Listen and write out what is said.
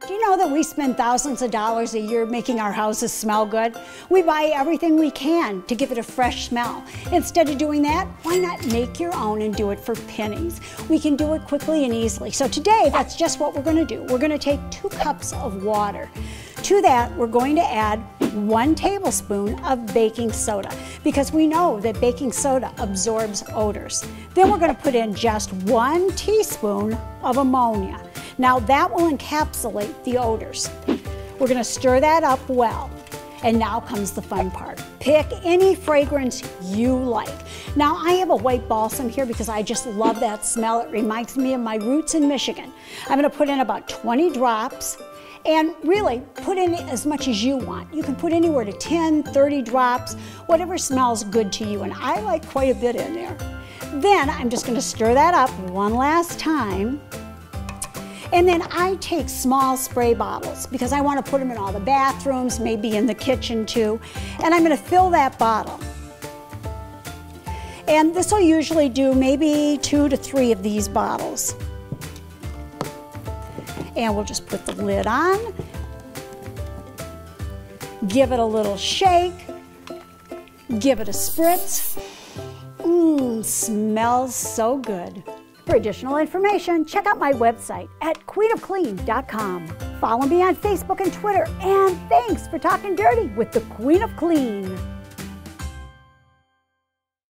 Do you know that we spend thousands of dollars a year making our houses smell good? We buy everything we can to give it a fresh smell. Instead of doing that, why not make your own and do it for pennies? We can do it quickly and easily. So today, that's just what we're going to do. We're going to take 2 cups of water. To that, we're going to add 1 tablespoon of baking soda because we know that baking soda absorbs odors. Then we're going to put in just 1 teaspoon of ammonia. Now that will encapsulate the odors. We're going to stir that up well. And now comes the fun part. Pick any fragrance you like. Now I have a white balsam here because I just love that smell. It reminds me of my roots in Michigan. I'm going to put in about 20 drops. And really, put in as much as you want. You can put anywhere to 10, 30 drops, whatever smells good to you. And I like quite a bit in there. Then I'm just going to stir that up one last time. And then I take small spray bottles because I want to put them in all the bathrooms, maybe in the kitchen too. And I'm going to fill that bottle. And this will usually do maybe 2 to 3 of these bottles. And we'll just put the lid on, give it a little shake, give it a spritz. Smells so good. For additional information, check out my website at queenofclean.com. Follow me on Facebook and Twitter, and thanks for talking dirty with the Queen of Clean.